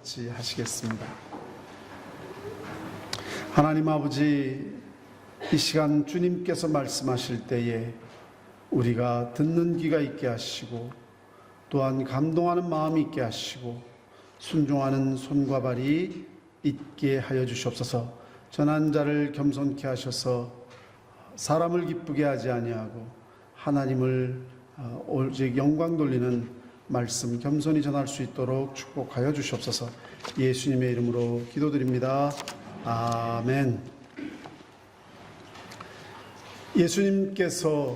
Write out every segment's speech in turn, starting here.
같이 하시겠습니다. 하나님 아버지, 이 시간 주님께서 말씀하실 때에 우리가 듣는 귀가 있게 하시고 또한 감동하는 마음이 있게 하시고 순종하는 손과 발이 있게 하여 주시옵소서. 전한 자를 겸손케 하셔서 사람을 기쁘게 하지 아니하고 하나님을 오직 영광 돌리는 말씀 겸손히 전할 수 있도록 축복하여 주시옵소서. 예수님의 이름으로 기도드립니다. 아멘. 예수님께서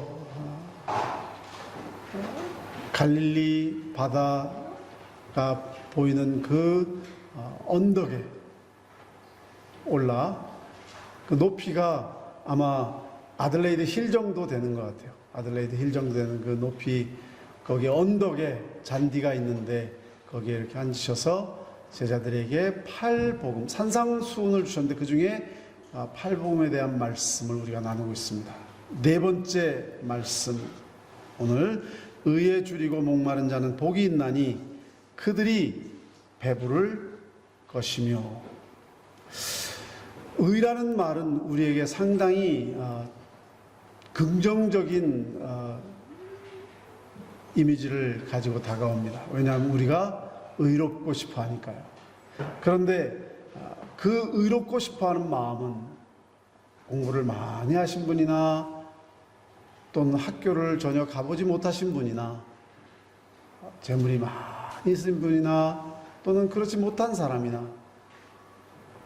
갈릴리 바다가 보이는 그 언덕에 올라 그 높이가 아마 아들레이드 힐 정도 되는 것 같아요. 아들레이드 힐 정도 되는 그 높이, 거기에 언덕에 잔디가 있는데 거기에 이렇게 앉으셔서 제자들에게 팔복음, 산상수훈을 주셨는데 그 중에 팔복음에 대한 말씀을 우리가 나누고 있습니다. 네 번째 말씀, 오늘 의에 줄이고 목마른 자는 복이 있나니 그들이 배부를 것이며. 의라는 말은 우리에게 상당히 긍정적인 이미지를 가지고 다가옵니다. 왜냐하면 우리가 의롭고 싶어 하니까요. 그런데 그 의롭고 싶어 하는 마음은 공부를 많이 하신 분이나 또는 학교를 전혀 가보지 못하신 분이나 재물이 많이 있은 분이나 또는 그렇지 못한 사람이나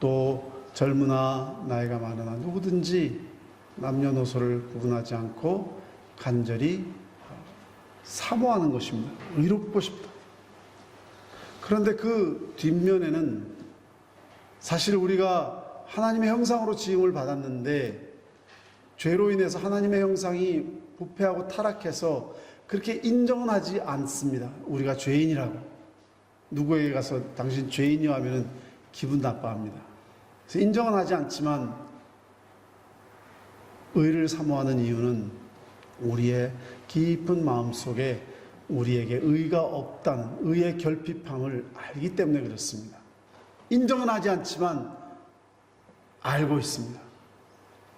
또 젊으나 나이가 많으나 누구든지 남녀노소를 구분하지 않고 간절히 사모하는 것입니다. 의롭고 싶다. 그런데 그 뒷면에는 사실 우리가 하나님의 형상으로 지음을 받았는데 죄로 인해서 하나님의 형상이 부패하고 타락해서 그렇게 인정은 하지 않습니다. 우리가 죄인이라고. 누구에게 가서 당신 죄인이요 하면은 기분 나빠합니다. 그래서 인정은 하지 않지만 의를 사모하는 이유는 우리의 깊은 마음속에 우리에게 의가 없다는 의의 결핍함을 알기 때문에 그렇습니다. 인정은 하지 않지만 알고 있습니다.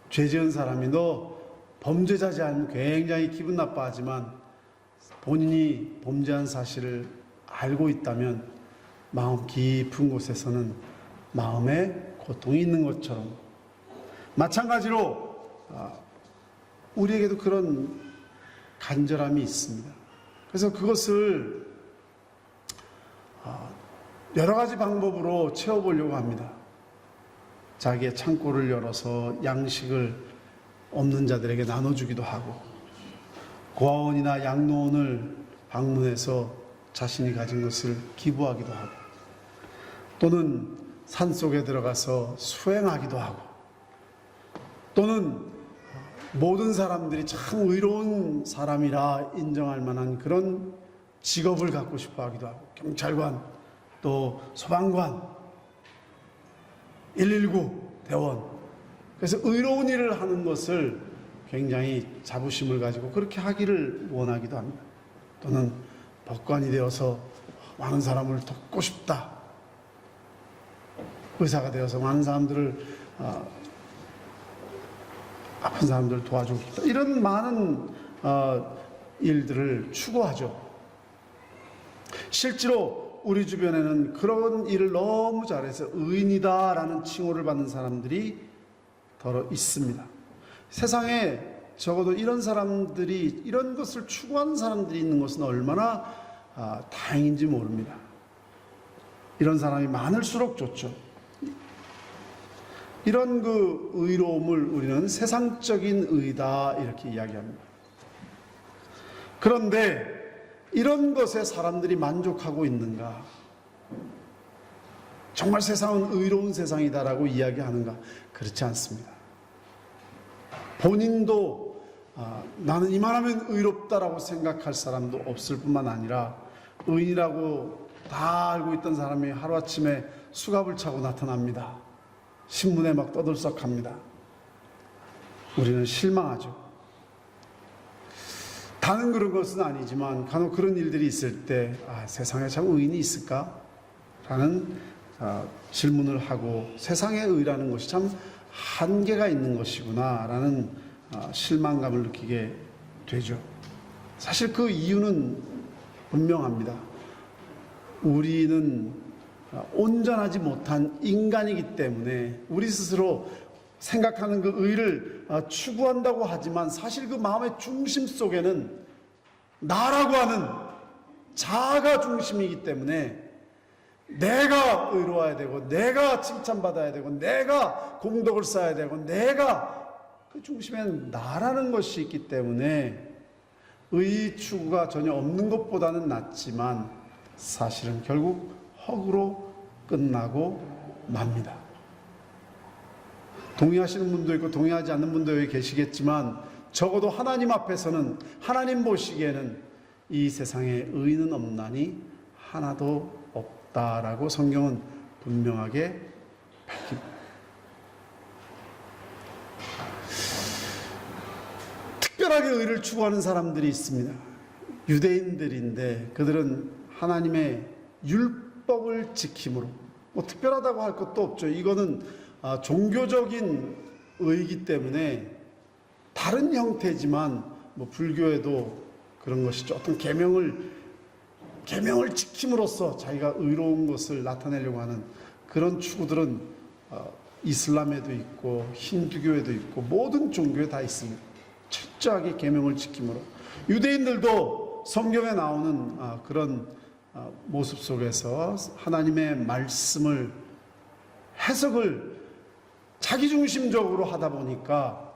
죄 지은 사람이 너 범죄자지 않으면 굉장히 기분 나빠하지만 본인이 범죄한 사실을 알고 있다면 마음 깊은 곳에서는 마음에 고통이 있는 것처럼, 마찬가지로 우리에게도 그런 간절함이 있습니다. 그래서 그것을 여러 가지 방법으로 채워보려고 합니다. 자기의 창고를 열어서 양식을 없는 자들에게 나눠주기도 하고, 고아원이나 양로원을 방문해서 자신이 가진 것을 기부하기도 하고, 또는 산속에 들어가서 수행하기도 하고, 또는 모든 사람들이 참 의로운 사람이라 인정할 만한 그런 직업을 갖고 싶어 하기도 하고, 경찰관, 또 소방관, 119 대원. 그래서 의로운 일을 하는 것을 굉장히 자부심을 가지고 그렇게 하기를 원하기도 합니다. 또는 법관이 되어서 많은 사람을 돕고 싶다. 의사가 되어서 많은 사람들을 아픈 사람들을 도와주고 싶다. 이런 많은 일들을 추구하죠. 실제로 우리 주변에는 그런 일을 너무 잘해서 의인이다라는 칭호를 받는 사람들이 더러 있습니다. 세상에 적어도 이런 사람들이, 이런 것을 추구하는 사람들이 있는 것은 얼마나 다행인지 모릅니다. 이런 사람이 많을수록 좋죠. 이런 그 의로움을 우리는 세상적인 의다 이렇게 이야기합니다. 그런데 이런 것에 사람들이 만족하고 있는가? 정말 세상은 의로운 세상이다라고 이야기하는가? 그렇지 않습니다. 본인도 나는 이만하면 의롭다라고 생각할 사람도 없을 뿐만 아니라 의인이라고 다 알고 있던 사람이 하루아침에 수갑을 차고 나타납니다. 신문에 막 떠들썩합니다. 우리는 실망하죠. 다는 그런 것은 아니지만 간혹 그런 일들이 있을 때 세상에 참 의인이 있을까? 라는 질문을 하고 세상의 의라는 것이 참 한계가 있는 것이구나 라는 실망감을 느끼게 되죠. 사실 그 이유는 분명합니다. 우리는 온전하지 못한 인간이기 때문에 우리 스스로 생각하는 그 의를 추구한다고 하지만 사실 그 마음의 중심 속에는 나라고 하는 자아가 중심이기 때문에 내가 의로워야 되고 내가 칭찬받아야 되고 내가 공덕을 쌓아야 되고 내가 그 중심에는 나라는 것이 있기 때문에 의 추구가 전혀 없는 것보다는 낫지만 사실은 결국 허구로 끝나고 맙니다. 동의하시는 분도 있고 동의하지 않는 분도 여기 계시겠지만 적어도 하나님 앞에서는 하나님 보시기에는 이 세상에 의는 없나니 하나도 없다라고 성경은 분명하게 밝힙니다. 특별하게 의를 추구하는 사람들이 있습니다. 유대인들인데 그들은 하나님의 율법을 지킴으로 뭐 특별하다고 할 것도 없죠. 이거는 종교적인 의이기 때문에 다른 형태지만 뭐 불교에도 그런 것이죠. 어떤 계명을 지킴으로써 자기가 의로운 것을 나타내려고 하는 그런 추구들은 이슬람에도 있고 힌두교에도 있고 모든 종교에 다 있습니다. 철저하게 계명을 지킴으로 유대인들도 성경에 나오는 그런 모습 속에서 하나님의 말씀을 해석을 자기중심적으로 하다 보니까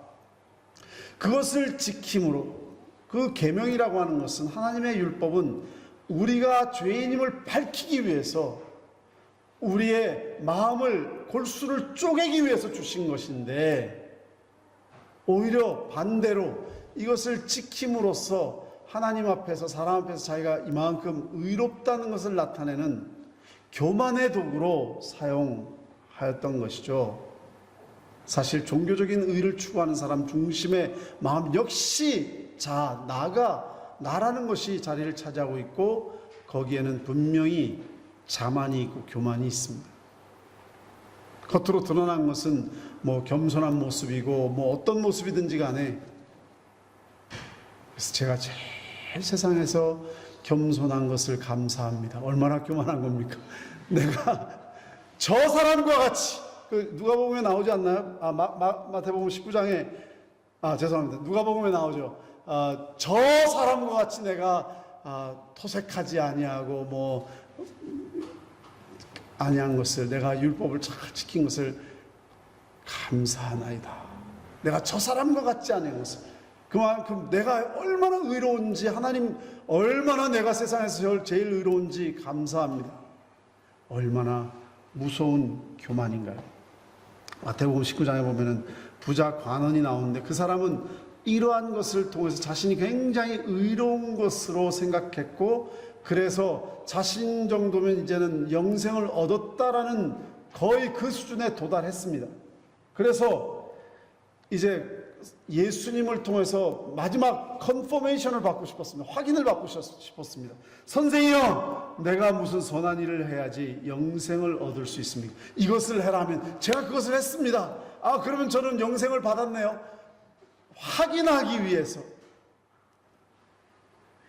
그것을 지킴으로 그 계명이라고 하는 것은 하나님의 율법은 우리가 죄인임을 밝히기 위해서 우리의 마음을 골수를 쪼개기 위해서 주신 것인데 오히려 반대로 이것을 지킴으로써 하나님 앞에서 사람 앞에서 자기가 이만큼 의롭다는 것을 나타내는 교만의 도구로 사용하였던 것이죠. 사실 종교적인 의를 추구하는 사람 중심의 마음 역시 나라는 것이 자리를 차지하고 있고 거기에는 분명히 자만이 있고 교만이 있습니다. 겉으로 드러난 것은 뭐 겸손한 모습이고 뭐 어떤 모습이든지 간에 그래서 제가 제일 세상에서 겸손한 것을 감사합니다. 얼마나 교만한 겁니까? 내가 저 사람과 같이 누가복음에 나오지 않나요? 마태복음 19장에 죄송합니다. 누가복음에 나오죠. 저 사람과 같이 내가 토색하지 아니하고 뭐 아니한 것을 내가 율법을 잘 지킨 것을 감사하나이다. 내가 저 사람과 같지 아니한 것을 그만큼 내가 얼마나 의로운지 하나님 얼마나 내가 세상에서 제일 의로운지 감사합니다. 얼마나 무서운 교만인가요? 마태복음 19장에 보면은 부자 관원이 나오는데 그 사람은 이러한 것을 통해서 자신이 굉장히 의로운 것으로 생각했고 그래서 자신 정도면 이제는 영생을 얻었다라는 거의 그 수준에 도달했습니다. 그래서 이제 예수님을 통해서 마지막 컨퍼메이션을 받고 싶었습니다. 확인을 받고 싶었습니다. 선생이요, 내가 무슨 선한 일을 해야지 영생을 얻을 수 있습니까? 이것을 해라면 제가 그것을 했습니다. 그러면 저는 영생을 받았네요. 확인하기 위해서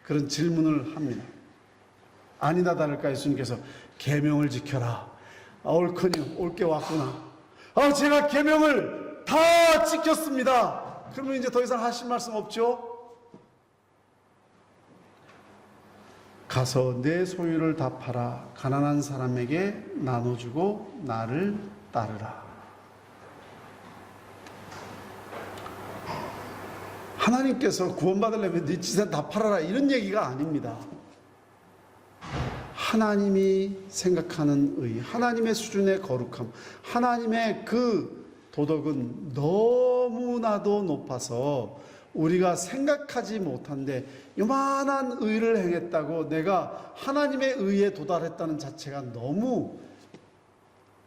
그런 질문을 합니다. 아니다 다를까 예수님께서 계명을 지켜라. 옳거니 올 게 왔구나. 제가 계명을 다 지켰습니다. 그러면 이제 더 이상 하실 말씀 없죠? 가서 내 소유를 다 팔아 가난한 사람에게 나눠주고 나를 따르라. 하나님께서 구원받으려면 네 재산 다 팔아라 이런 얘기가 아닙니다. 하나님이 생각하는 의, 하나님의 수준의 거룩함, 하나님의 그 도덕은 너무나도 높아서 우리가 생각하지 못한데 요만한 의를 행했다고 내가 하나님의 의에 도달했다는 자체가 너무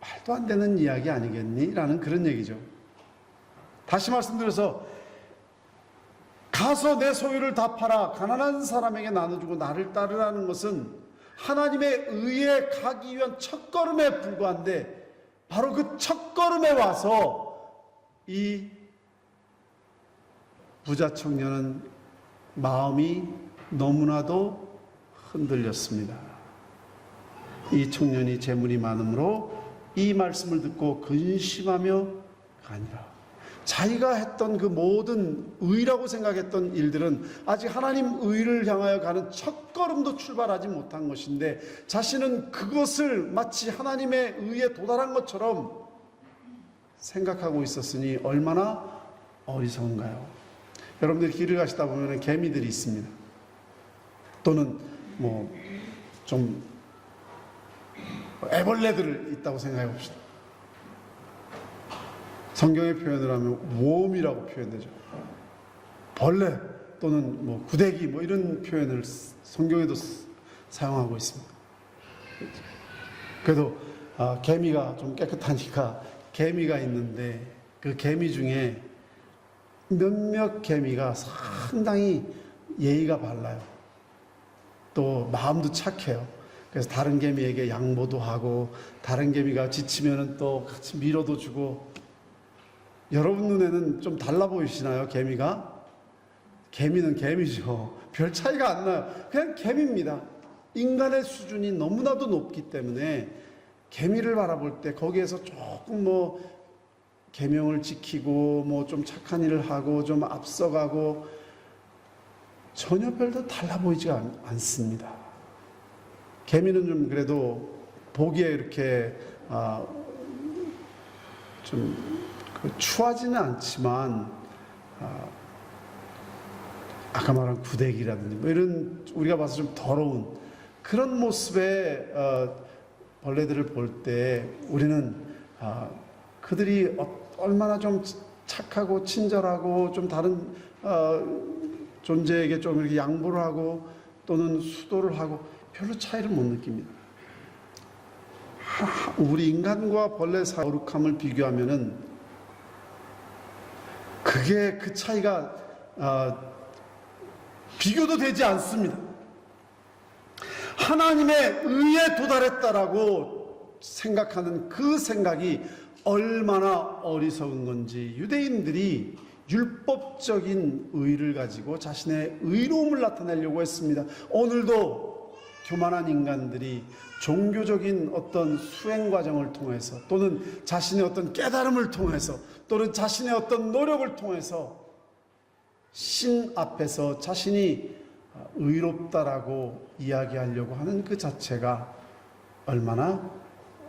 말도 안 되는 이야기 아니겠니? 라는 그런 얘기죠. 다시 말씀드려서 가서 내 소유를 다 팔아 가난한 사람에게 나눠주고 나를 따르라는 것은 하나님의 의에 가기 위한 첫걸음에 불과한데, 바로 그 첫걸음에 와서 이 부자 청년은 마음이 너무나도 흔들렸습니다. 이 청년이 재물이 많으므로 이 말씀을 듣고 근심하며 가니라. 자기가 했던 그 모든 의라고 생각했던 일들은 아직 하나님 의를 향하여 가는 첫걸음도 출발하지 못한 것인데, 자신은 그것을 마치 하나님의 의에 도달한 것처럼 생각하고 있었으니 얼마나 어리석은가요? 여러분들이 길을 가시다 보면 개미들이 있습니다. 또는 좀 애벌레들이 있다고 생각해 봅시다. 성경의 표현을 하면 웜이라고 표현되죠. 벌레 또는 구데기 이런 표현을 성경에도 사용하고 있습니다. 그래도 개미가 좀 깨끗하니까 개미가 있는데, 그 개미 중에 몇몇 개미가 상당히 예의가 발라요. 또 마음도 착해요. 그래서 다른 개미에게 양보도 하고, 다른 개미가 지치면은 또 같이 밀어도 주고. 여러분 눈에는 좀 달라 보이시나요, 개미가? 개미는 개미죠. 별 차이가 안 나요. 그냥 개미입니다. 인간의 수준이 너무나도 높기 때문에 개미를 바라볼 때 거기에서 조금 계명을 지키고 좀 착한 일을 하고 좀 앞서가고 전혀 별도 달라 보이지가 않습니다. 개미는 좀 그래도 보기에 이렇게 좀 추하지는 않지만, 아까 말한 구데기라든지 이런 우리가 봐서 좀 더러운 그런 모습의 벌레들을 볼 때 우리는 그들이 얼마나 좀 착하고 친절하고 좀 다른 존재에게 좀 이렇게 양보를 하고 또는 수도를 하고 별로 차이를 못 느낍니다. 우리 인간과 벌레 사이의 거룩함을 비교하면은 그 차이가 비교도 되지 않습니다. 하나님의 의에 도달했다라고 생각하는 그 생각이 얼마나 어리석은 건지, 유대인들이 율법적인 의를 가지고 자신의 의로움을 나타내려고 했습니다. 오늘도 교만한 인간들이 종교적인 어떤 수행 과정을 통해서 또는 자신의 어떤 깨달음을 통해서 또는 자신의 어떤 노력을 통해서 신 앞에서 자신이 의롭다라고 이야기하려고 하는 그 자체가 얼마나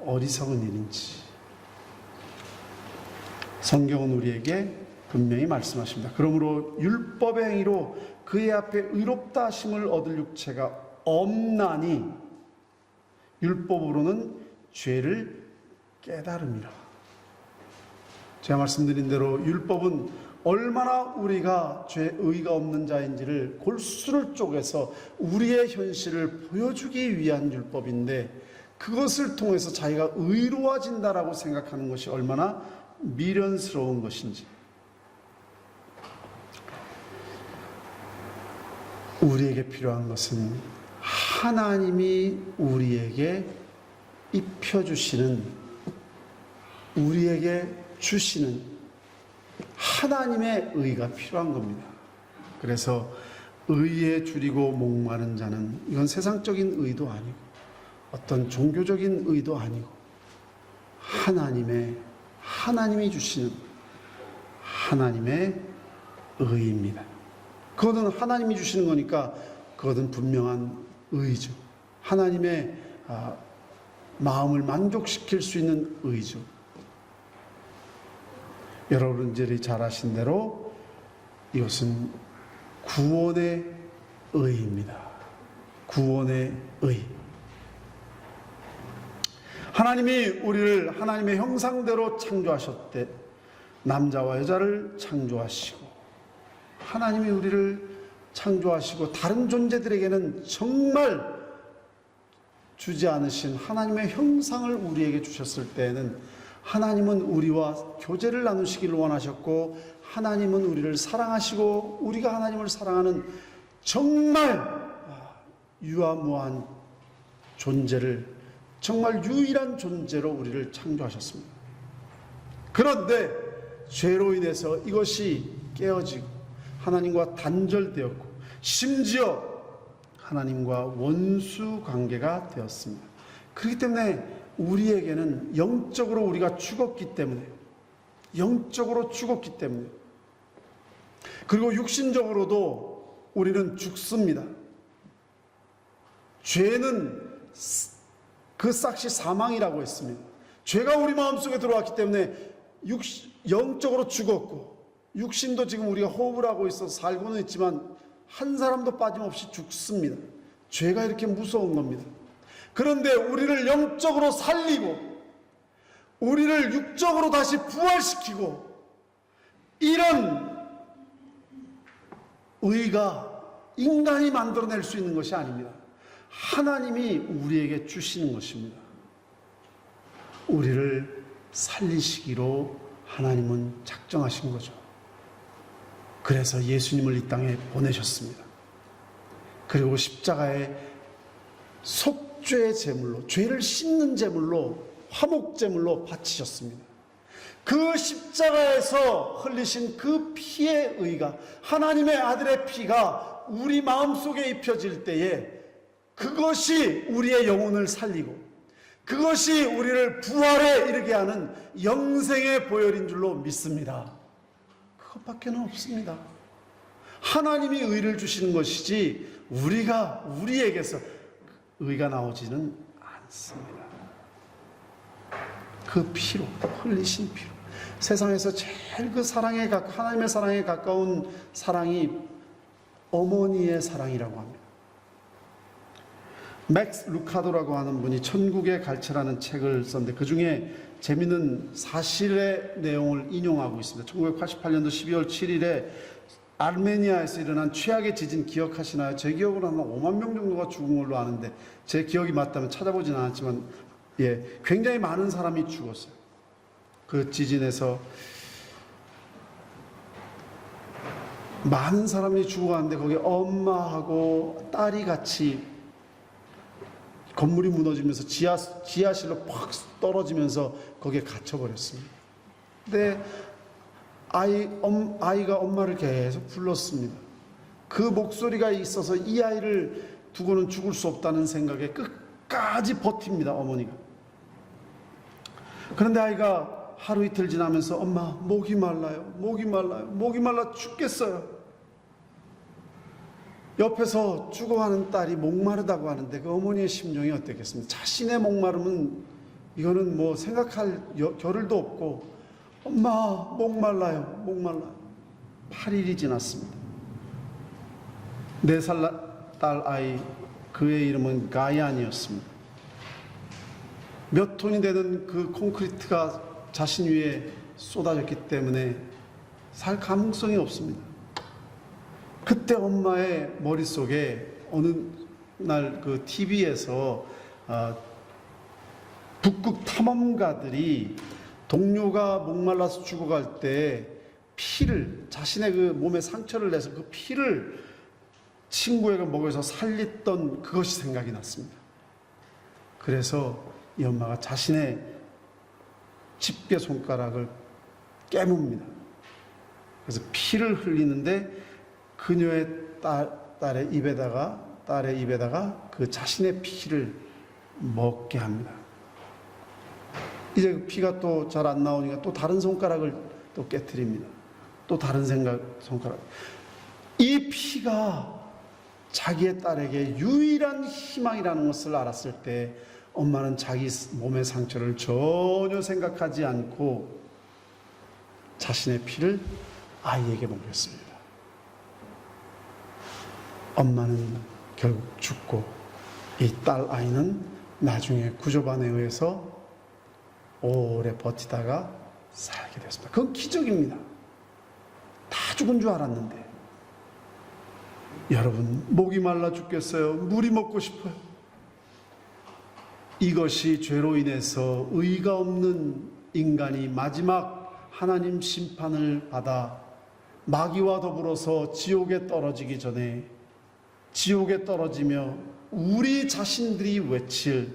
어리석은 일인지 성경은 우리에게 분명히 말씀하십니다. 그러므로 율법의 행위로 그의 앞에 의롭다 하심을 얻을 육체가 없나니 율법으로는 죄를 깨달음이라. 제가 말씀드린 대로 율법은 얼마나 우리가 의가 없는 자인지를 골수를 쪼개서 우리의 현실을 보여주기 위한 율법인데, 그것을 통해서 자기가 의로워진다라고 생각하는 것이 얼마나 미련스러운 것인지. 우리에게 필요한 것은 하나님이 우리에게 입혀주시는, 우리에게 주시는 하나님의 의가 필요한 겁니다. 그래서 의에 줄이고 목마른 자는, 이건 세상적인 의도 아니고 어떤 종교적인 의도 아니고 하나님이 주시는 하나님의 의입니다. 그것은 하나님이 주시는 거니까 그것은 분명한 의죠. 하나님의 마음을 만족시킬 수 있는 의죠. 여러분들이 잘 아신 대로 이것은 구원의 의입니다. 구원의 의. 하나님이 우리를 하나님의 형상대로 창조하셨대. 남자와 여자를 창조하시고, 하나님이 우리를 창조하시고 다른 존재들에게는 정말 주지 않으신 하나님의 형상을 우리에게 주셨을 때에는 하나님은 우리와 교제를 나누시기를 원하셨고, 하나님은 우리를 사랑하시고 우리가 하나님을 사랑하는 정말 유아무한 존재를, 정말 유일한 존재로 우리를 창조하셨습니다. 그런데 죄로 인해서 이것이 깨어지고 하나님과 단절되었고 심지어 하나님과 원수 관계가 되었습니다. 그렇기 때문에 우리에게는 영적으로 우리가 죽었기 때문에, 그리고 육신적으로도 우리는 죽습니다. 죄는 그 싹시 사망이라고 했습니다. 죄가 우리 마음속에 들어왔기 때문에 영적으로 죽었고, 육신도 지금 우리가 호흡을 하고 있어서 살고는 있지만 한 사람도 빠짐없이 죽습니다. 죄가 이렇게 무서운 겁니다. 그런데 우리를 영적으로 살리고 우리를 육적으로 다시 부활시키고, 이런 의가 인간이 만들어낼 수 있는 것이 아닙니다. 하나님이 우리에게 주시는 것입니다. 우리를 살리시기로 하나님은 작정하신 거죠. 그래서 예수님을 이 땅에 보내셨습니다. 그리고 십자가에 속죄의 제물로, 죄를 씻는 제물로, 화목 제물로 바치셨습니다. 그 십자가에서 흘리신 그 피의 의가, 하나님의 아들의 피가 우리 마음속에 입혀질 때에 그것이 우리의 영혼을 살리고 그것이 우리를 부활에 이르게 하는 영생의 보혈인 줄로 믿습니다. 그것밖에는 없습니다. 하나님이 의를 주시는 것이지 우리에게서 의가 나오지는 않습니다. 그 피로, 흘리신 피로. 세상에서 제일 그 하나님의 사랑에 가까운 사랑이 어머니의 사랑이라고 합니다. 맥스 루카도라고 하는 분이 천국의 갈채라는 책을 썼는데, 그 중에 재미있는 사실의 내용을 인용하고 있습니다. 1988년도 12월 7일에 아르메니아에서 일어난 최악의 지진 기억하시나요? 제 기억으로 한 5만 명 정도가 죽은 걸로 아는데, 제 기억이 맞다면 찾아보진 않았지만, 굉장히 많은 사람이 죽었어요. 그 지진에서 많은 사람이 죽어갔는데, 거기 엄마하고 딸이 같이 건물이 무너지면서 지하실로 팍 떨어지면서 거기에 갇혀버렸습니다. 근데 아이가 엄마를 계속 불렀습니다. 그 목소리가 있어서 이 아이를 두고는 죽을 수 없다는 생각에 끝까지 버팁니다, 어머니가. 그런데 아이가 하루 이틀 지나면서 엄마, 목이 말라요. 목이 말라 죽겠어요. 옆에서 죽어가는 딸이 목마르다고 하는데 그 어머니의 심정이 어땠겠습니까? 자신의 목마름은 이거는 뭐 생각할 겨를도 없고, 엄마 목말라요. 8일이 지났습니다. 4살 딸 아이, 그의 이름은 가이안이었습니다. 몇 톤이 되는 그 콘크리트가 자신 위에 쏟아졌기 때문에 살 가능성이 없습니다. 그때 엄마의 머릿속에 어느 날 그 TV에서 북극 탐험가들이 동료가 목말라서 죽어갈 때 피를, 자신의 그 몸에 상처를 내서 그 피를 친구에게 먹여서 살렸던 그것이 생각이 났습니다. 그래서 이 엄마가 자신의 집게 손가락을 깨뭅니다. 그래서 피를 흘리는데 그녀의 딸의 입에다가 그 자신의 피를 먹게 합니다. 이제 그 피가 또 잘 안 나오니까 또 다른 손가락을 또 깨트립니다. 또 다른 손가락. 이 피가 자기의 딸에게 유일한 희망이라는 것을 알았을 때 엄마는 자기 몸의 상처를 전혀 생각하지 않고 자신의 피를 아이에게 먹였습니다. 엄마는 결국 죽고 이 딸 아이는 나중에 구조반에 의해서 오래 버티다가 살게 됐습니다. 그건 기적입니다. 다 죽은 줄 알았는데. 여러분, 목이 말라 죽겠어요? 물이 먹고 싶어요? 이것이 죄로 인해서 의가 없는 인간이 마지막 하나님 심판을 받아 마귀와 더불어서 지옥에 떨어지기 전에 지옥에 떨어지며 우리 자신들이 외칠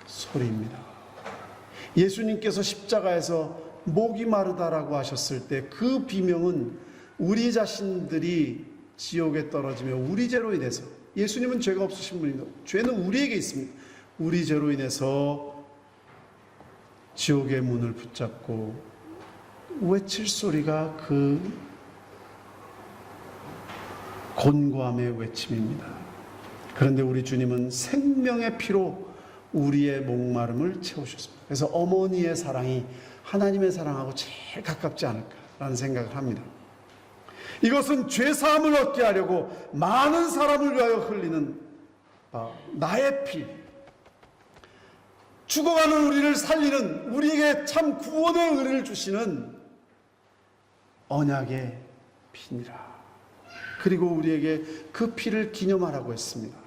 소리입니다. 예수님께서 십자가에서 목이 마르다라고 하셨을 때 그 비명은 우리 자신들이 지옥에 떨어지며 우리 죄로 인해서, 예수님은 죄가 없으신 분입니다. 죄는 우리에게 있습니다. 우리 죄로 인해서 지옥의 문을 붙잡고 외칠 소리가 그 곤고함의 외침입니다. 그런데 우리 주님은 생명의 피로 우리의 목마름을 채우셨습니다. 그래서 어머니의 사랑이 하나님의 사랑하고 제일 가깝지 않을까라는 생각을 합니다. 이것은 죄사함을 얻게 하려고 많은 사람을 위하여 흘리는 나의 피, 죽어가는 우리를 살리는, 우리에게 참 구원의 은혜를 주시는 언약의 피니라. 그리고 우리에게 그 피를 기념하라고 했습니다.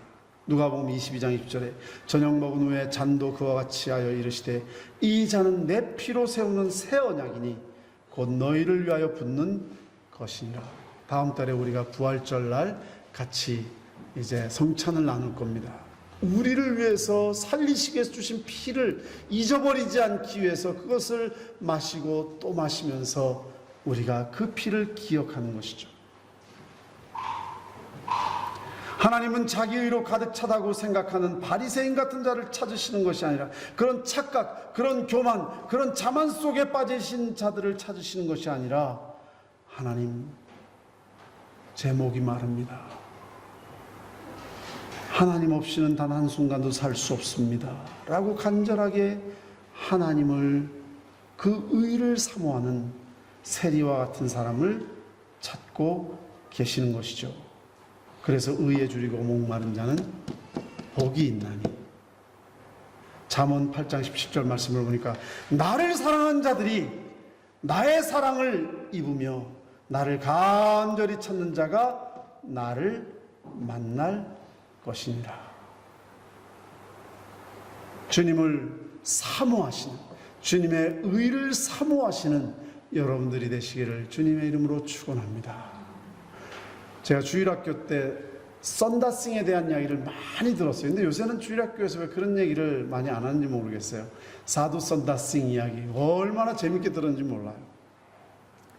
누가복음 22장 20절에 저녁 먹은 후에 잔도 그와 같이 하여 이르시되 이 잔은 내 피로 세우는 새 언약이니 곧 너희를 위하여 붓는 것이니라. 다음 달에 우리가 부활절날 같이 이제 성찬을 나눌 겁니다. 우리를 위해서 살리시기 위해서 주신 피를 잊어버리지 않기 위해서 그것을 마시고 또 마시면서 우리가 그 피를 기억하는 것이죠. 하나님은 자기 의로 가득 차다고 생각하는 바리새인 같은 자를 찾으시는 것이 아니라 그런 착각, 그런 교만, 그런 자만 속에 빠지신 자들을 찾으시는 것이 아니라 하나님, 제 목이 마릅니다. 하나님 없이는 단 한순간도 살 수 없습니다. 라고 간절하게 하나님을, 그 의를 사모하는 세리와 같은 사람을 찾고 계시는 것이죠. 그래서 의에 줄이고 목마른 자는 복이 있나니. 잠언 8장 17절 말씀을 보니까 나를 사랑하는 자들이 나의 사랑을 입으며 나를 간절히 찾는 자가 나를 만날 것이니라. 주님을 사모하시는, 주님의 의를 사모하시는 여러분들이 되시기를 주님의 이름으로 축원합니다. 제가 주일학교 때 썬다싱에 대한 이야기를 많이 들었어요. 근데 요새는 주일학교에서 왜 그런 얘기를 많이 안 하는지 모르겠어요. 사두 썬다싱 이야기 얼마나 재밌게 들었는지 몰라요.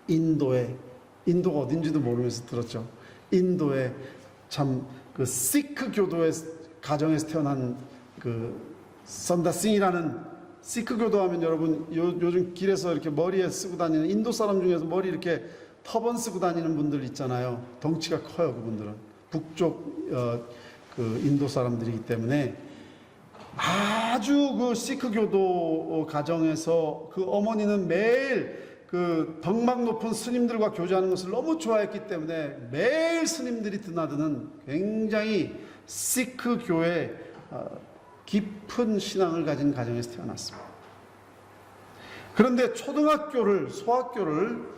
인도가 어딘지도 모르면서 들었죠. 인도에 참 그 시크 교도의 가정에서 태어난 그 썬다싱이라는, 시크 교도 하면 여러분 요즘 길에서 이렇게 머리에 쓰고 다니는, 인도 사람 중에서 머리 이렇게 터번 쓰고 다니는 분들 있잖아요. 덩치가 커요. 그분들은 북쪽 그 인도 사람들이기 때문에 아주 그 시크 교도 가정에서 그 어머니는 매일 그 덕망 높은 스님들과 교제하는 것을 너무 좋아했기 때문에 매일 스님들이 드나드는 굉장히 시크 교의 깊은 신앙을 가진 가정에서 태어났습니다. 그런데 초등학교를, 소학교를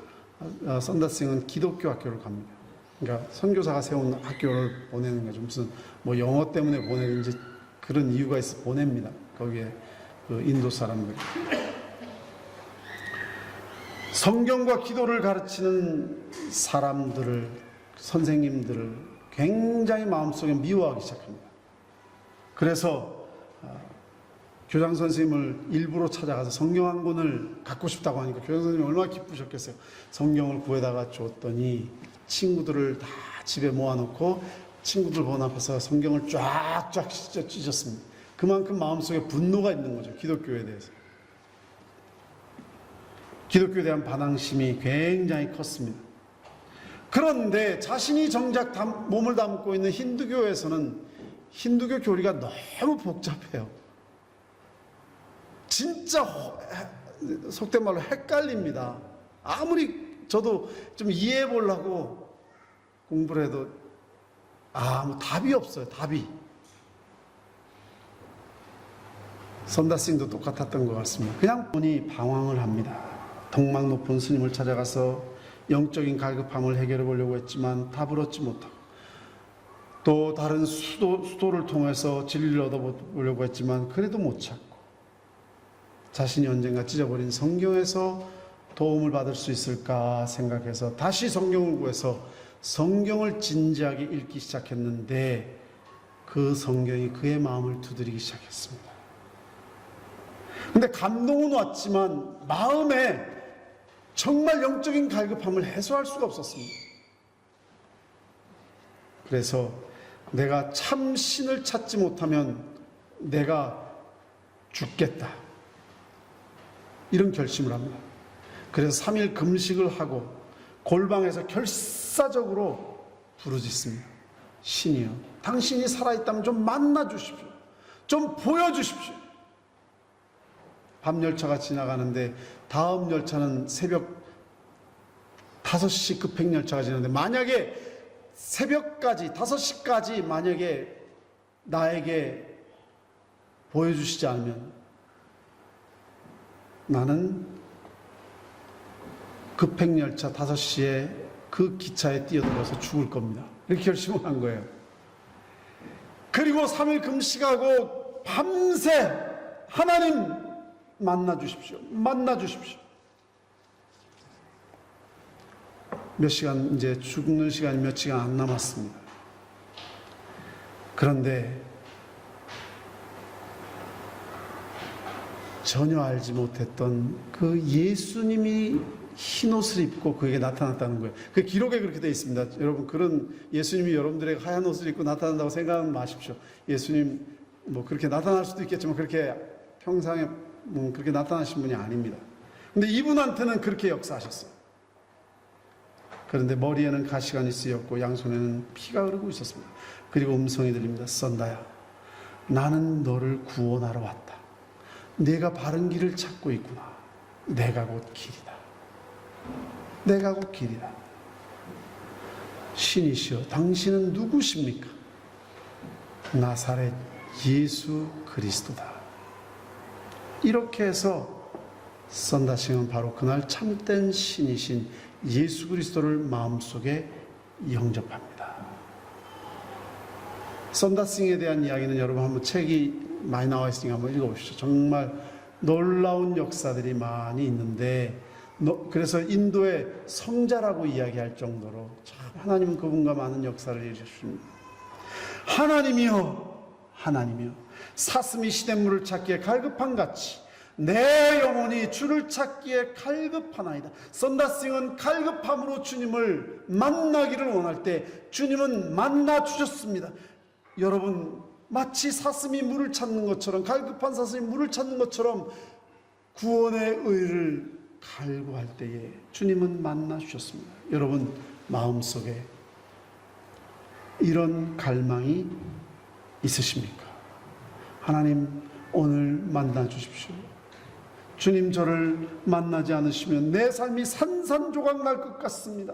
썬다싱은 기독교 학교를 갑니다. 그러니까 선교사가 세운 학교를 보내는 거죠. 무슨 뭐 영어 때문에 보내는지 그런 이유가 있어 보냅니다. 거기에 그 인도 사람들이. 성경과 기도를 가르치는 사람들을, 선생님들을 굉장히 마음속에 미워하기 시작합니다. 그래서 교장 선생님을 일부러 찾아가서 성경 한 권을 갖고 싶다고 하니까 교장 선생님이 얼마나 기쁘셨겠어요. 성경을 구해다가 줬더니 친구들을 다 집에 모아놓고 친구들 본 앞에서 성경을 쫙쫙 찢었습니다. 그만큼 마음속에 분노가 있는 거죠. 기독교에 대해서. 기독교에 대한 반항심이 굉장히 컸습니다. 그런데 자신이 정작 몸을 담고 있는 힌두교에서는 힌두교 교리가 너무 복잡해요. 진짜 속된 말로 헷갈립니다. 아무리 저도 좀 이해해 보려고 공부를 해도 뭐 답이 없어요. 답이. 선다싱도 똑같았던 것 같습니다. 그냥 보니 방황을 합니다. 덕망 높은 스님을 찾아가서 영적인 갈급함을 해결해 보려고 했지만 답을 얻지 못하고, 또 다른 수도를 통해서 진리를 얻어보려고 했지만 그래도 못 찾고, 자신이 언젠가 찢어버린 성경에서 도움을 받을 수 있을까 생각해서 다시 성경을 구해서 성경을 진지하게 읽기 시작했는데 그 성경이 그의 마음을 두드리기 시작했습니다. 근데 감동은 왔지만 마음에 정말 영적인 갈급함을 해소할 수가 없었습니다. 그래서 내가 참 신을 찾지 못하면 내가 죽겠다, 이런 결심을 합니다. 그래서 3일 금식을 하고 골방에서 결사적으로 부르짖습니다. 신이여, 당신이 살아있다면 좀 만나 주십시오. 좀 보여주십시오. 밤 열차가 지나가는데 다음 열차는 새벽 5시 급행 열차가 지나는데 만약에 새벽까지 5시까지 만약에 나에게 보여주시지 않으면 나는 급행열차 5시에 그 기차에 뛰어들어서 죽을 겁니다. 이렇게 결심을 한 거예요. 그리고 3일 금식하고 밤새 하나님 만나 주십시오. 만나 주십시오. 몇 시간, 이제 죽는 시간이 몇 시간 안 남았습니다. 그런데 전혀 알지 못했던 그 예수님이 흰 옷을 입고 그에게 나타났다는 거예요. 그 기록에 그렇게 되어 있습니다. 여러분, 그런 예수님이 여러분들에게 하얀 옷을 입고 나타난다고 생각하지 마십시오. 예수님 뭐 그렇게 나타날 수도 있겠지만 그렇게 평상에 그렇게 나타나신 분이 아닙니다. 근데 이분한테는 그렇게 역사하셨어요. 그런데 머리에는 가시관이 쓰였고 양손에는 피가 흐르고 있었습니다. 그리고 음성이 들립니다. 썬다야, 나는 너를 구원하러 왔다. 내가 바른 길을 찾고 있구나. 내가 곧 길이다. 내가 곧 길이다. 신이시여, 당신은 누구십니까? 나사렛 예수 그리스도다. 이렇게 해서 썬다싱은 바로 그날 참된 신이신 예수 그리스도를 마음속에 영접합니다. 썬다싱에 대한 이야기는 여러분 한번 책이 많이 나와 있으니까 한번 읽어보십시오. 정말 놀라운 역사들이 많이 있는데, 그래서 인도의 성자라고 이야기할 정도로 참 하나님은 그분과 많은 역사를 이루셨습니다. 하나님이여, 하나님이여, 사슴이 시냇물을 찾기에 갈급한 같이 내 영혼이 주를 찾기에 갈급하나이다. 썬다싱은 갈급함으로 주님을 만나기를 원할 때 주님은 만나 주셨습니다. 여러분, 마치 사슴이 물을 찾는 것처럼, 갈급한 사슴이 물을 찾는 것처럼 구원의 의를 갈구할 때에 주님은 만나 주셨습니다. 여러분 마음속에 이런 갈망이 있으십니까? 하나님, 오늘 만나 주십시오. 주님, 저를 만나지 않으시면 내 삶이 산산조각 날 것 같습니다.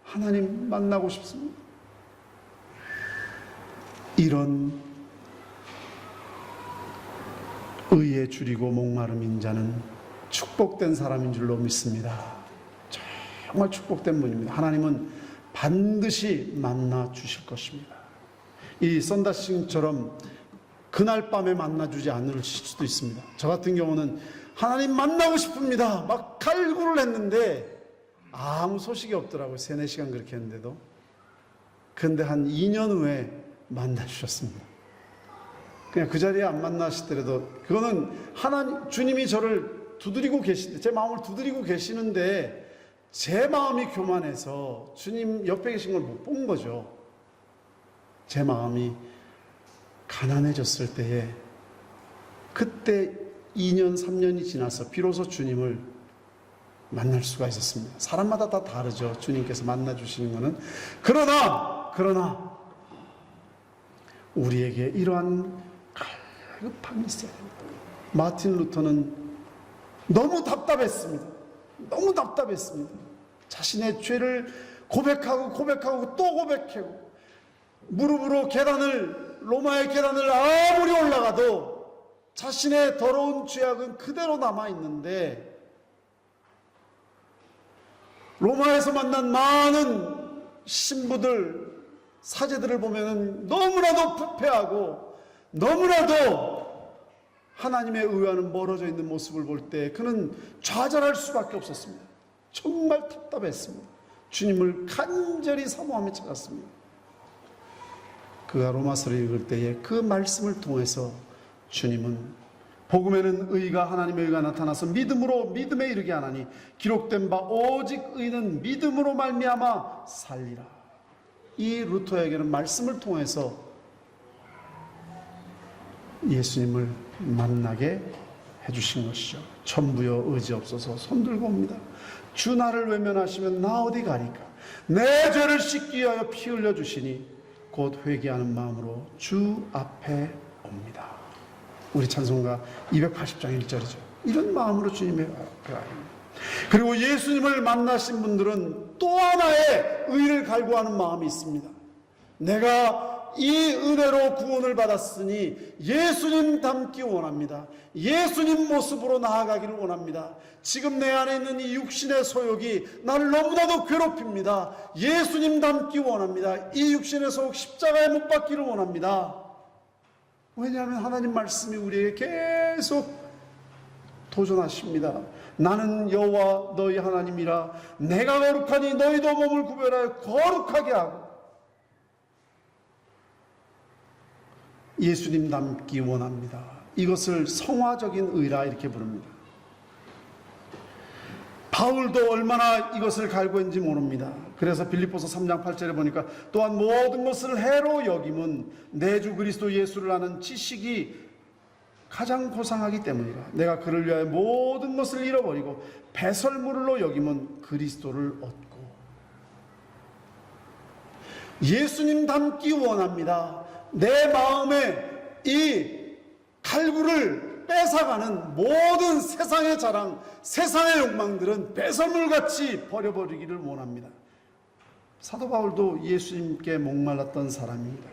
하나님, 만나고 싶습니다. 이런 의에 줄이고 목마름인 자는 축복된 사람인 줄로 믿습니다. 정말 축복된 분입니다. 하나님은 반드시 만나 주실 것입니다. 이 썬다싱처럼 그날 밤에 만나주지 않을 수도 있습니다. 저 같은 경우는 하나님 만나고 싶습니다. 막 갈구를 했는데 아무 소식이 없더라고요. 3, 4시간 그렇게 했는데도. 그런데 한 2년 후에 만나주셨습니다. 그냥 그 자리에 안 만나시더라도 그거는 하나님, 주님이 저를 두드리고 계시는데, 제 마음을 두드리고 계시는데 제 마음이 교만해서 주님 옆에 계신 걸 못 본 거죠. 제 마음이 가난해졌을 때에, 그때 2년 3년이 지나서 비로소 주님을 만날 수가 있었습니다. 사람마다 다 다르죠. 주님께서 만나주시는 것은. 그러나 우리에게 이러한 갈급함이 있어야 됩니다. 마틴 루터는 너무 답답했습니다. 너무 답답했습니다. 자신의 죄를 고백하고 또 고백하고, 무릎으로 로마의 계단을 아무리 올라가도 자신의 더러운 죄악은 그대로 남아있는데, 로마에서 만난 많은 신부들, 사제들을 보면 너무나도 부패하고 너무나도 하나님의 의와는 멀어져 있는 모습을 볼 때 그는 좌절할 수밖에 없었습니다. 정말 답답했습니다. 주님을 간절히 사모하며 찾았습니다. 그가 로마서를 읽을 때에 그 말씀을 통해서 주님은 복음에는 의가 하나님의 의가 나타나서 믿음으로 믿음에 이르게 하나니 기록된 바 오직 의는 믿음으로 말미암아 살리라. 이 루터에게는 말씀을 통해서 예수님을 만나게 해주신 것이죠. 천부여 의지없어서 손들고 옵니다. 주 나를 외면하시면 나 어디 가리까. 내 죄를 씻기 위하여 피 흘려 주시니 곧 회개하는 마음으로 주 앞에 옵니다. 우리 찬송가 280장 1절이죠. 이런 마음으로 주님의 앞에 와요. 그리고 예수님을 만나신 분들은 또 하나의 의를 갈구하는 마음이 있습니다. 내가 이 은혜로 구원을 받았으니 예수님 닮기 원합니다. 예수님 모습으로 나아가기를 원합니다. 지금 내 안에 있는 이 육신의 소욕이 나를 너무나도 괴롭힙니다. 예수님 닮기 원합니다. 이 육신의 소욕 십자가에 못 박기를 원합니다. 왜냐하면 하나님 말씀이 우리에게 계속 도전하십니다. 나는 여호와 너희 하나님이라. 내가 거룩하니 너희도 몸을 구별하여 거룩하게 하고. 예수님 닮기 원합니다. 이것을 성화적인 의라 이렇게 부릅니다. 바울도 얼마나 이것을 갈구했는지 모릅니다. 그래서 빌립보서 3장 8절에 보니까 또한 모든 것을 해로 여김은 내 주 그리스도 예수를 아는 지식이 가장 고상하기 때문이라. 내가 그를 위하여 모든 것을 잃어버리고 배설물로 여김은 그리스도를 얻고. 예수님 닮기 원합니다. 내 마음에 이 갈구를 뺏어가는 모든 세상의 자랑, 세상의 욕망들은 배설물같이 버려버리기를 원합니다. 사도 바울도 예수님께 목말랐던 사람입니다.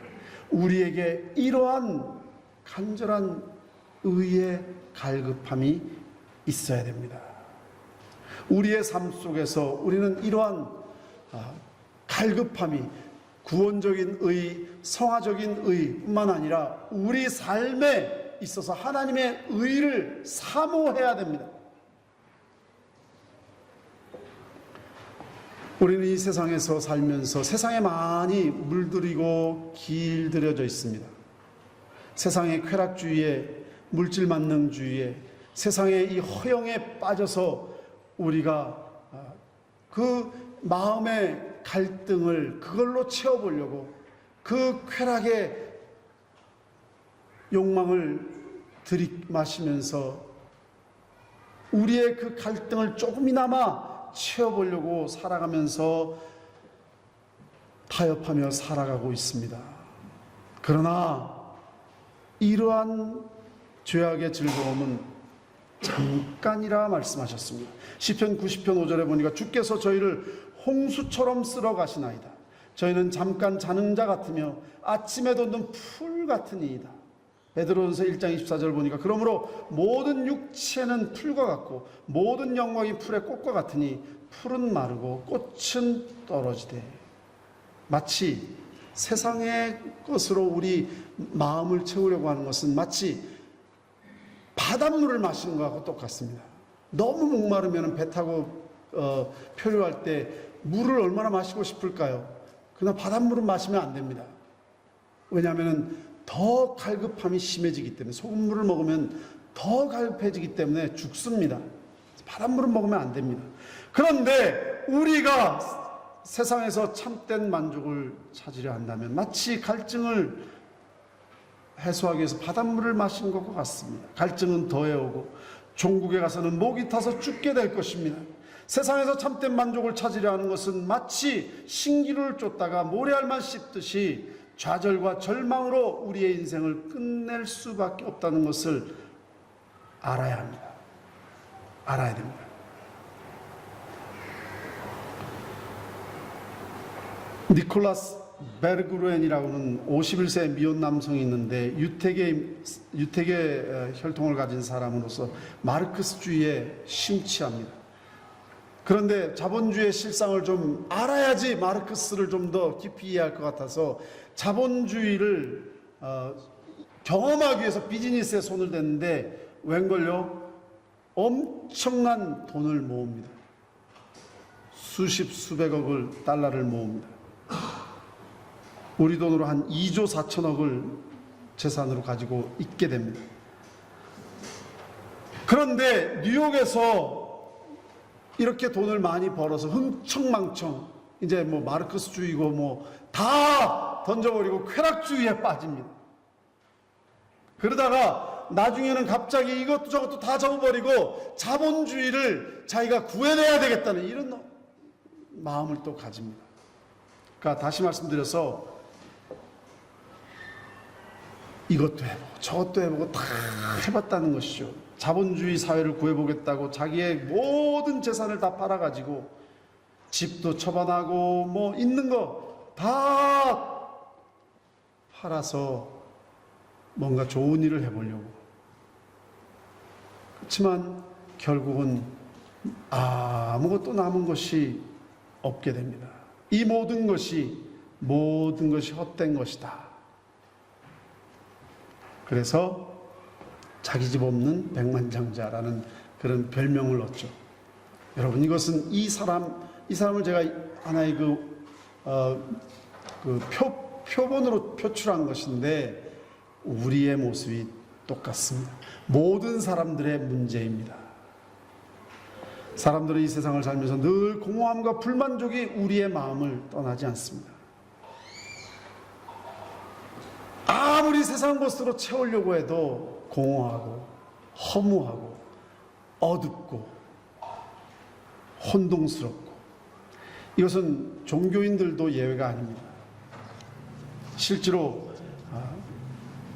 우리에게 이러한 간절한 의의 갈급함이 있어야 됩니다. 우리의 삶 속에서 우리는 이러한 갈급함이 구원적인 의, 성화적인 의뿐만 아니라 우리 삶에 있어서 하나님의 의를 사모해야 됩니다. 우리는 이 세상에서 살면서 세상에 많이 물들이고 길들여져 있습니다. 세상의 쾌락주의에, 물질만능주의에, 세상의 이 허영에 빠져서 우리가 그 마음의 갈등을 그걸로 채워보려고 그 쾌락의 욕망을 들이마시면서 우리의 그 갈등을 조금이나마 채워보려고 살아가면서 타협하며 살아가고 있습니다. 그러나 이러한 죄악의 즐거움은 잠깐이라 말씀하셨습니다. 시편 90편 5절에 보니까 주께서 저희를 홍수처럼 쓸어 가시나이다. 저희는 잠깐 자는 자 같으며 아침에 돋는 풀 같으니이다. 베드로전서 1장 24절 보니까 그러므로 모든 육체는 풀과 같고 모든 영광이 풀의 꽃과 같으니 풀은 마르고 꽃은 떨어지되. 마치 세상의 것으로 우리 마음을 채우려고 하는 것은 마치 바닷물을 마시는 것하고 똑같습니다. 너무 목마르면 배 타고 표류할 때 물을 얼마나 마시고 싶을까요? 그러나 바닷물은 마시면 안 됩니다. 왜냐하면 더 갈급함이 심해지기 때문에, 소금물을 먹으면 더 갈급해지기 때문에 죽습니다. 바닷물은 먹으면 안 됩니다. 그런데 우리가 세상에서 참된 만족을 찾으려 한다면 마치 갈증을 해소하기 위해서 바닷물을 마신 것과 같습니다. 갈증은 더해오고 종국에 가서는 목이 타서 죽게 될 것입니다. 세상에서 참된 만족을 찾으려 하는 것은 마치 신기루를 쫓다가 모래알만 씹듯이 좌절과 절망으로 우리의 인생을 끝낼 수밖에 없다는 것을 알아야 합니다. 알아야 됩니다. 니콜라스 베르그루엔이라고는 51세 미혼 남성이 있는데 유택의 혈통을 가진 사람으로서 마르크스주의에 심취합니다. 그런데 자본주의의 실상을 좀 알아야지 마르크스를 좀 더 깊이 이해할 것 같아서 자본주의를 경험하기 위해서 비즈니스에 손을 댔는데 웬걸요? 엄청난 돈을 모읍니다. 수십 수백억을 달러를 모읍니다. 우리 돈으로 한 2조 4천억을 재산으로 가지고 있게 됩니다. 그런데 뉴욕에서 이렇게 돈을 많이 벌어서 흥청망청 이제 뭐 마르크스주의고 뭐 다 던져버리고 쾌락주의에 빠집니다. 그러다가 나중에는 갑자기 이것도 저것도 다 접어버리고 자본주의를 자기가 구해내야 되겠다는 이런 마음을 또 가집니다. 그러니까 다시 말씀드려서 이것도 해보고 저것도 해보고 다 해봤다는 것이죠. 자본주의 사회를 구해보겠다고 자기의 모든 재산을 다 팔아가지고 집도 처분하고 뭐 있는 거 다 팔아서 뭔가 좋은 일을 해보려고. 그렇지만 결국은 아무것도 남은 것이 없게 됩니다. 이 모든 것이 헛된 것이다. 그래서 자기 집 없는 백만장자라는 그런 별명을 얻죠. 여러분, 이것은 이 사람을 제가 하나의 표본으로 표출한 것인데 우리의 모습이 똑같습니다. 모든 사람들의 문제입니다. 사람들은 이 세상을 살면서 늘 공허함과 불만족이 우리의 마음을 떠나지 않습니다. 아무리 세상 것으로 채우려고 해도 공허하고 허무하고 어둡고 혼동스럽고, 이것은 종교인들도 예외가 아닙니다. 실제로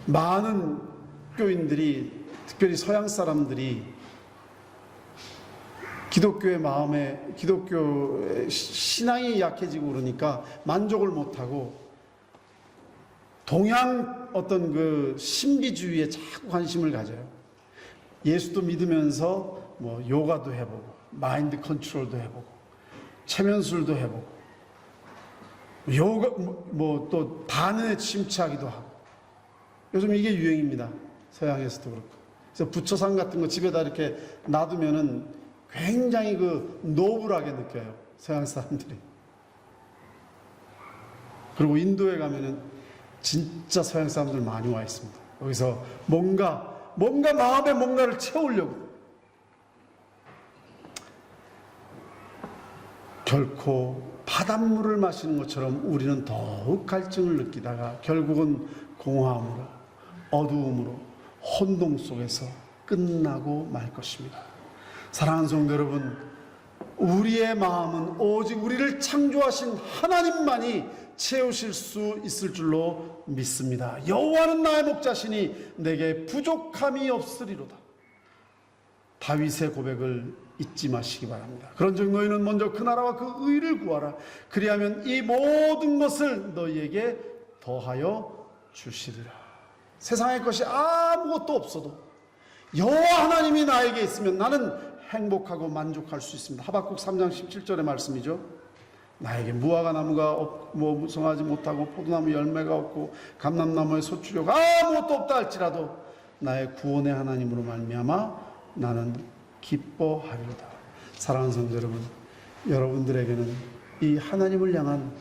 많은 교인들이, 특별히 서양 사람들이 기독교의 신앙이 약해지고 그러니까 만족을 못하고 동양 어떤 그 신비주의에 자꾸 관심을 가져요. 예수도 믿으면서 뭐 요가도 해보고 마인드 컨트롤도 해보고 체면술도 해보고 요가 뭐 또 단에 침투하기도 하고, 요즘 이게 유행입니다. 서양에서도 그렇고. 그래서 부처상 같은 거 집에다 이렇게 놔두면은 굉장히 노블하게 느껴요, 서양 사람들이. 그리고 인도에 가면은 진짜 서양 사람들 많이 와 있습니다. 여기서 뭔가 마음에 뭔가를 채우려고. 결코 바닷물을 마시는 것처럼 우리는 더욱 갈증을 느끼다가 결국은 공허함으로, 어두움으로, 혼동 속에서 끝나고 말 것입니다. 사랑하는 성도 여러분, 우리의 마음은 오직 우리를 창조하신 하나님만이 채우실 수 있을 줄로 믿습니다. 여호와는 나의 목자시니 내게 부족함이 없으리로다. 다윗의 고백을 잊지 마시기 바랍니다. 그런즉 너희는 먼저 그 나라와 그 의를 구하라. 그리하면 이 모든 것을 너희에게 더하여 주시리라. 세상의 것이 아무것도 없어도 여호와 하나님이 나에게 있으면 나는 행복하고 만족할 수 있습니다. 하박국 3장 17절의 말씀이죠. 나에게 무화과 나무가 무성하지 못하고 포도나무 열매가 없고 감람나무에 소출효가 아무것도 없다 할지라도 나의 구원의 하나님으로 말미암아 나는 기뻐하리로다. 사랑하는 성도 여러분, 여러분들에게는 이 하나님을 향한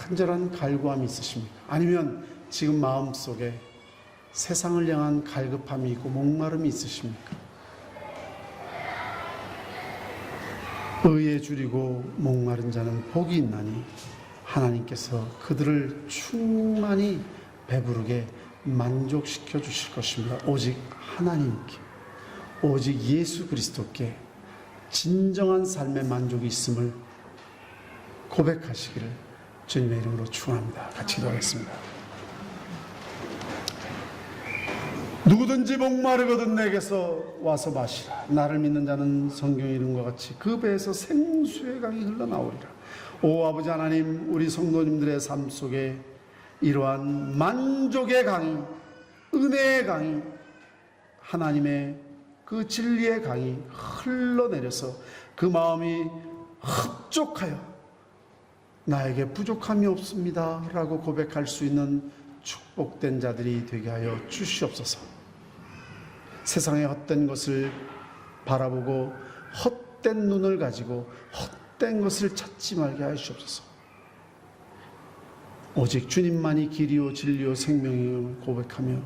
간절한 갈구함이 있으십니까? 아니면 지금 마음속에 세상을 향한 갈급함이 있고 목마름이 있으십니까? 의에 줄이고 목마른 자는 복이 있나니 하나님께서 그들을 충만히 배부르게 만족시켜 주실 것입니다. 오직 하나님께, 오직 예수 그리스도께 진정한 삶의 만족이 있음을 고백하시기를 주님의 이름으로 축원합니다. 같이 기도하겠습니다. 누구든지 목마르거든 내게서 와서 마시라. 나를 믿는 자는 성경의 이름과 같이 그 배에서 생수의 강이 흘러나오리라. 오 아버지 하나님, 우리 성도님들의 삶 속에 이러한 만족의 강이, 은혜의 강이, 하나님의 그 진리의 강이 흘러내려서 그 마음이 흡족하여 나에게 부족함이 없습니다 라고 고백할 수 있는 축복된 자들이 되게 하여 주시옵소서. 세상의 헛된 것을 바라보고 헛된 눈을 가지고 헛된 것을 찾지 말게 하시옵소서. 오직 주님만이 길이요 진리요 생명임을 고백하며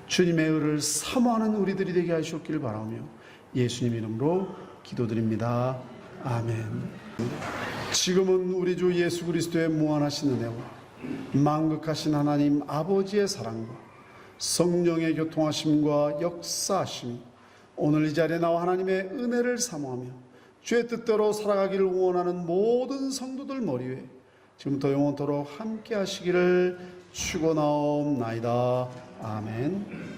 주님의 의를 사모하는 우리들이 되게 하시옵기를 바라며 예수님 이름으로 기도드립니다. 아멘. 지금은 우리 주 예수 그리스도의 무한하신 은혜와 만극하신 하나님 아버지의 사랑과 성령의 교통하심과 역사하심이 오늘 이 자리에 나와 하나님의 은혜를 사모하며 주의 뜻대로 살아가기를 원하는 모든 성도들 머리 위에 지금부터 영원토록 함께 하시기를 축원하옵나이다. 아멘.